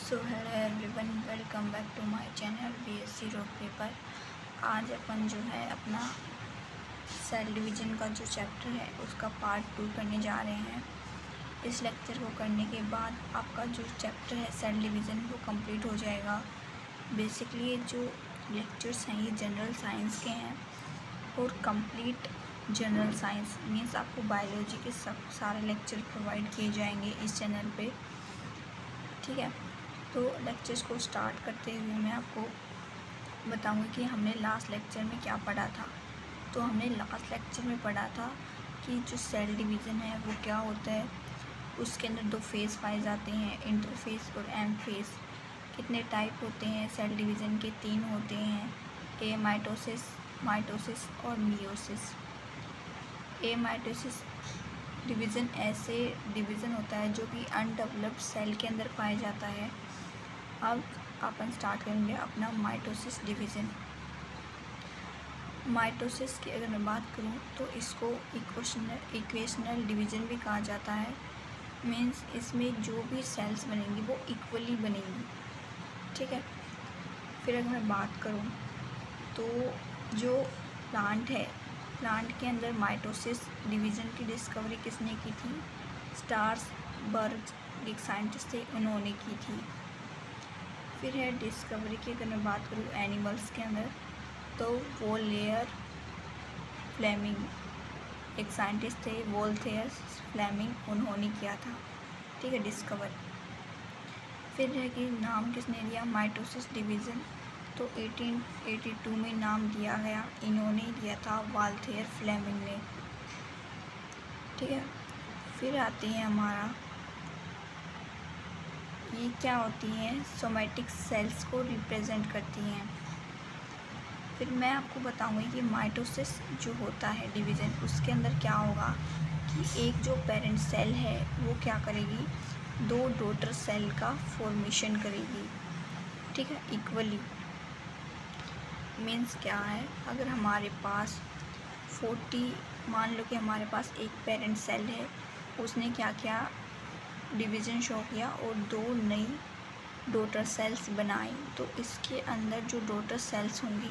So hello everyone, welcome back to my channel BSc rock paper. आज अपन जो है अपना सेल डिवीज़न का जो चैप्टर है उसका पार्ट 2 करने जा रहे हैं। इस लेक्चर को करने के बाद आपका जो चैप्टर है सेल डिवीज़न वो कंप्लीट हो जाएगा। बेसिकली ये जो लेक्चर्स हैं ये जनरल साइंस के हैं और कंप्लीट जनरल साइंस मीन्स आपको बायोलॉजी के सब सारे लेक्चर प्रोवाइड किए जाएंगे इस चैनल पे, ठीक है। तो लेक्चर्स को स्टार्ट करते हुए मैं आपको बताऊंगी कि हमने लास्ट लेक्चर में क्या पढ़ा था। तो हमने लास्ट लेक्चर में पढ़ा था कि जो सेल डिवीज़न है वो क्या होता है। उसके अंदर 2 फेज़ पाए जाते हैं, इंटरफेस और एम फेज़। कितने टाइप होते हैं सेल डिवीज़न के? 3 होते हैं, ए माइटोसिस, माइटोसिस और मियोसिस। ए माइटोसिस डिवीज़न ऐसे डिवीज़न होता है जो कि अनडेवलप्ड सेल के अंदर पाया जाता है। अब अपन स्टार्ट करेंगे अपना माइटोसिस डिवीज़न। माइटोसिस की अगर मैं बात करूं तो इसको इक्वेशनल डिवीज़न भी कहा जाता है। मीन्स इसमें जो भी सेल्स बनेंगी वो इक्वली बनेंगी, ठीक है। फिर अगर मैं बात करूं तो जो प्लांट है, प्लांट के अंदर माइटोसिस डिवीज़न की डिस्कवरी किसने की थी? स्टार्सबर्ग एक साइंटिस्ट थे, उन्होंने की थी। फिर है डिस्कवरी की अगर मैं बात करूँ एनिमल्स के अंदर तो वोलेयर फ्लेमिंग एक साइंटिस्ट थे, वोल्थेयर्स फ्लेमिंग, उन्होंने किया था, ठीक है, डिस्कवर। फिर है कि नाम किसने दिया माइटोसिस डिवीज़न? तो 1882 में नाम दिया गया, इन्होंने दिया था वोल्थेयर फ्लेमिंग ने, ठीक है। फिर आती है हमारा ये क्या होती हैं? सोमैटिक सेल्स को रिप्रेजेंट करती हैं। फिर मैं आपको बताऊंगी कि माइटोसिस जो होता है डिवीज़न उसके अंदर क्या होगा कि एक जो पेरेंट सेल है वो क्या करेगी, 2 डॉटर सेल का फॉर्मेशन करेगी, ठीक है, इक्वली। मीन्स क्या है, अगर हमारे पास 40 मान लो कि हमारे पास एक पेरेंट सेल है, उसने क्या किया, डिवीज़न शो किया और 2 नई डॉटर सेल्स बनाई। तो इसके अंदर जो डॉटर सेल्स होंगी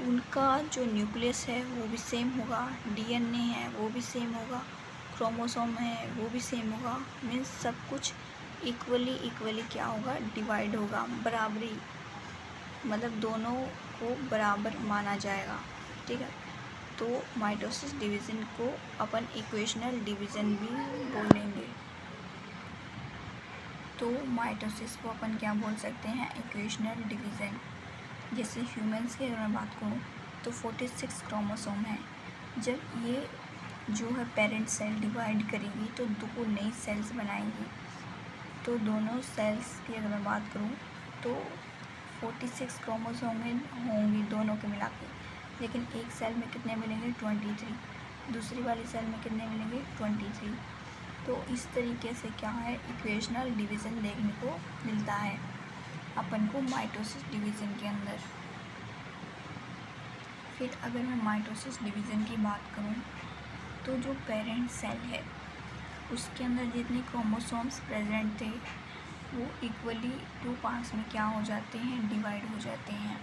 उनका जो न्यूक्लियस है वो भी सेम होगा, डीएनए है वो भी सेम होगा, क्रोमोसोम है वो भी सेम होगा। मीन्स सब कुछ इक्वली क्या होगा, डिवाइड होगा, बराबरी, मतलब दोनों को बराबर माना जाएगा, ठीक है। तो माइटोसिस डिवीज़न को अपन इक्वेशनल डिवीज़न भी बोलेंगे। तो माइटोसिस को अपन क्या बोल सकते हैं, इक्वेशनल डिवीज़न। जैसे ह्यूमंस की अगर मैं बात करूँ तो 46 क्रोमोसोम है। जब ये जो है पेरेंट सेल डिवाइड करेगी तो 2 नई सेल्स बनाएंगी। तो दोनों सेल्स की अगर मैं बात करूँ तो 46 क्रोमोसोम होंगी दोनों के मिला के, लेकिन एक सेल में कितने मिलेंगे, 23। दूसरी वाली सेल में कितने मिलेंगे, 23। तो इस तरीके से क्या है, इक्वेशनल डिवीज़न देखने को मिलता है अपन को माइटोसिस डिवीज़न के अंदर। फिर अगर मैं माइटोसिस डिवीज़न की बात करूं तो जो पेरेंट सेल है उसके अंदर जितने क्रोमोसोम्स प्रेजेंट थे वो इक्वली 2 पार्ट्स में क्या हो जाते हैं, डिवाइड हो जाते हैं।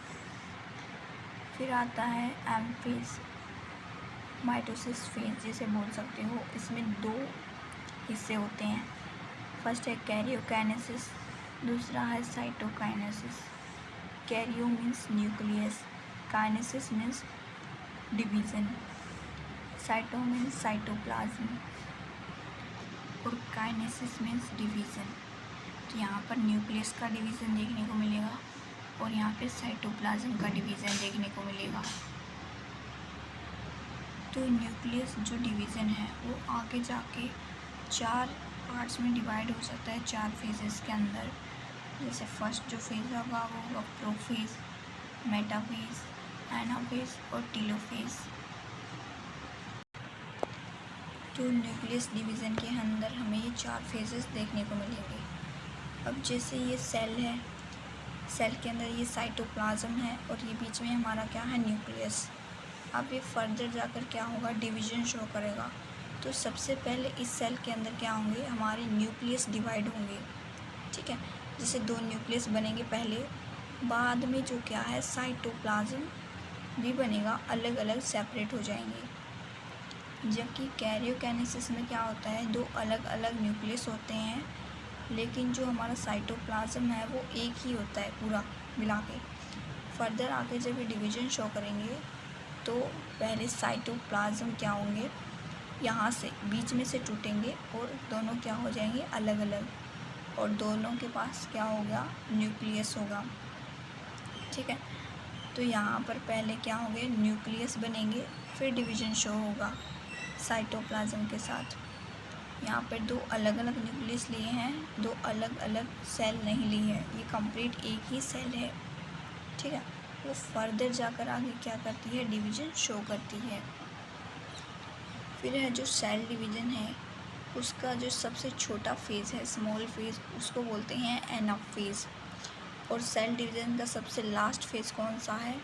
फिर आता है एम फेज, माइटोसिस फेज जिसे बोल सकते हो। इसमें 2 हिस्से होते हैं, फर्स्ट है कैरियोकाइनेसिस, दूसरा है cytokinesis. Karyo means nucleus, kinesis means division, cyto means cytoplasm और काइनेसिस मीन्स डिवीज़न। तो यहाँ पर न्यूक्लियस का डिवीज़न देखने को मिलेगा और यहाँ पे साइटोप्लाज्म का डिवीज़न देखने को मिलेगा। तो न्यूक्लियस जो डिवीज़न है वो आगे जाके 4 पार्ट्स में डिवाइड हो सकता है, 4 फेजेस के अंदर। जैसे फर्स्ट जो फेज़ होगा वो होगा प्रोफेज, मेटाफेज, एनाफेज और टीलोफेज। तो न्यूक्लियस डिवीज़न के अंदर हमें ये 4 फेजेस देखने को मिलेंगे। अब जैसे ये सेल है, सेल के अंदर ये साइटोप्लाज्म है और ये बीच में हमारा क्या है, न्यूक्लियस। अब ये फर्दर जाकर क्या होगा, डिवीज़न शो करेगा। तो सबसे पहले इस सेल के अंदर क्या होंगे, हमारे न्यूक्लियस डिवाइड होंगे। ठीक है। जैसे 2 न्यूक्लियस बनेंगे पहले, बाद में जो क्या है साइटोप्लाज्म भी बनेगा, अलग अलग सेपरेट हो जाएंगे। जबकि कैरियोकाइनेसिस में क्या होता है, 2 अलग अलग न्यूक्लियस होते हैं, लेकिन जो हमारा साइटोप्लाज्म है वो एक ही होता है पूरा मिला के। फर्दर आके जब ये डिवीजन शो करेंगे तो पहले साइटोप्लाज्म क्या होंगे, यहाँ से बीच में से टूटेंगे और दोनों क्या हो जाएंगे अलग अलग, और दोनों के पास क्या होगा, न्यूक्लियस होगा। ठीक है। तो यहाँ पर पहले क्या होंगे, न्यूक्लियस बनेंगे, फिर डिवीजन शो होगा साइटोप्लाज्म के साथ। यहाँ पर 2 अलग अलग न्यूक्लियस लिए हैं, 2 अलग अलग सेल नहीं ली है, ये कंप्लीट एक ही सेल है। ठीक है। वो फर्दर जाकर आगे क्या करती है, डिवीजन शो करती है। फिर है जो सेल डिवीजन है, उसका जो सबसे छोटा फेज़ है, स्मॉल फेज़, उसको बोलते हैं एनाफेज़। और सेल डिवीजन का सबसे लास्ट फेज़ कौन सा है,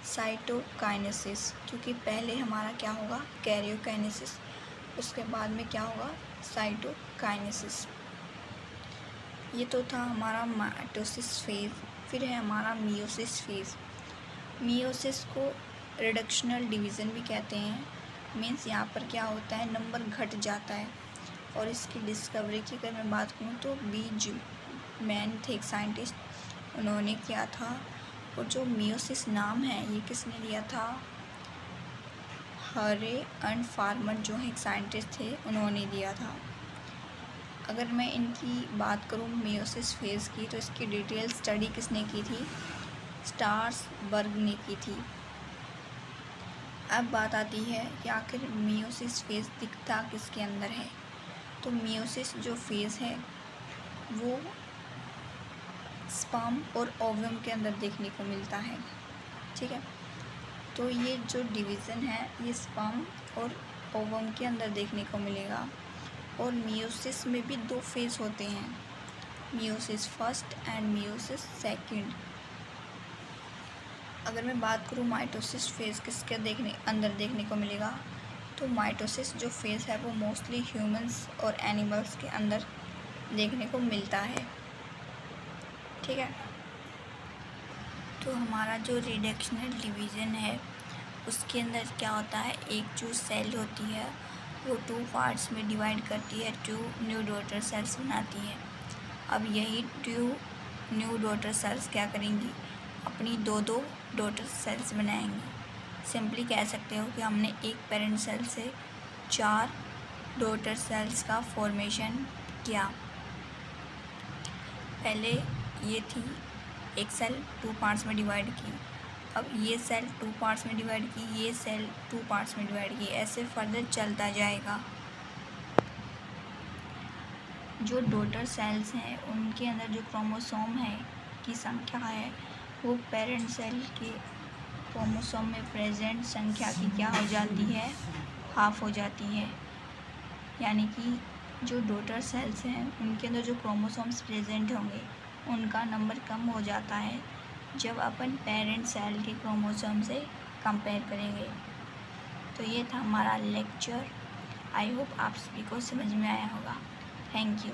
साइटोकाइनेसिस। क्योंकि पहले हमारा क्या होगा, कैरियोकाइनेसिस, उसके बाद में क्या होगा, साइटोकाइनेसिस। ये तो था हमारा माइटोसिस फेज़। फिर है हमारा मियोसिस फेज़। मियोसिस को रिडक्शनल डिवीज़न भी कहते हैं। मीन्स यहाँ पर क्या होता है, नंबर घट जाता है। और इसकी डिस्कवरी की अगर मैं बात करूँ तो बीजमैन थे एक साइंटिस्ट, उन्होंने किया था। और जो मियोसिस नाम है ये किसने दिया था, हरे एंड फार्मर जो एक साइंटिस्ट थे उन्होंने दिया था। अगर मैं इनकी बात करूँ मियोसिस फेज़ की, तो इसकी डिटेल स्टडी किसने की थी, स्टार्सबर्ग ने की थी। अब बात आती है कि आखिर मियोसिस फेज़ दिखता किसके अंदर है। तो मियोसिस जो फेज़ है वो स्पर्म और ओवम के अंदर देखने को मिलता है। ठीक है। तो ये जो डिवीज़न है ये स्पर्म और ओवम के अंदर देखने को मिलेगा। और मियोसिस में भी 2 फेज़ होते हैं, meiosis first and meiosis second. अगर मैं बात करूँ माइटोसिस फेज़ किसके अंदर देखने को मिलेगा, तो माइटोसिस जो फेज़ है वो मोस्टली ह्यूमंस और एनिमल्स के अंदर देखने को मिलता है। ठीक है। तो हमारा जो रिडक्शनल डिवीज़न है उसके अंदर क्या होता है, एक जो सेल होती है वो 2 पार्ट्स में डिवाइड करती है, 2 न्यू डॉटर सेल्स बनाती है। अब यही 2 न्यू डॉटर सेल्स क्या करेंगी, अपनी 2 डॉटर सेल्स बनाएंगी। सिंपली कह सकते हो कि हमने एक पेरेंट सेल से 4 डॉटर सेल्स का फॉर्मेशन किया। पहले ये थी एक सेल 2 पार्ट्स में डिवाइड की, अब ये सेल 2 पार्ट्स में डिवाइड की, ये सेल 2 पार्ट्स में डिवाइड की, ऐसे फर्दर चलता जाएगा। जो डॉटर सेल्स हैं उनके अंदर जो क्रोमोसोम है की संख्या है वो पेरेंट सेल के क्रोमोसोम में प्रेजेंट संख्या की क्या हो जाती है, हाफ हो जाती है। यानी कि जो डॉटर सेल्स हैं उनके अंदर जो क्रोमोसोम्स प्रेजेंट होंगे उनका नंबर कम हो जाता है जब अपन पेरेंट सेल के क्रोमोसोम से कंपेयर करेंगे। तो ये था हमारा लेक्चर। आई होप आप सभी को समझ में आया होगा। Thank you.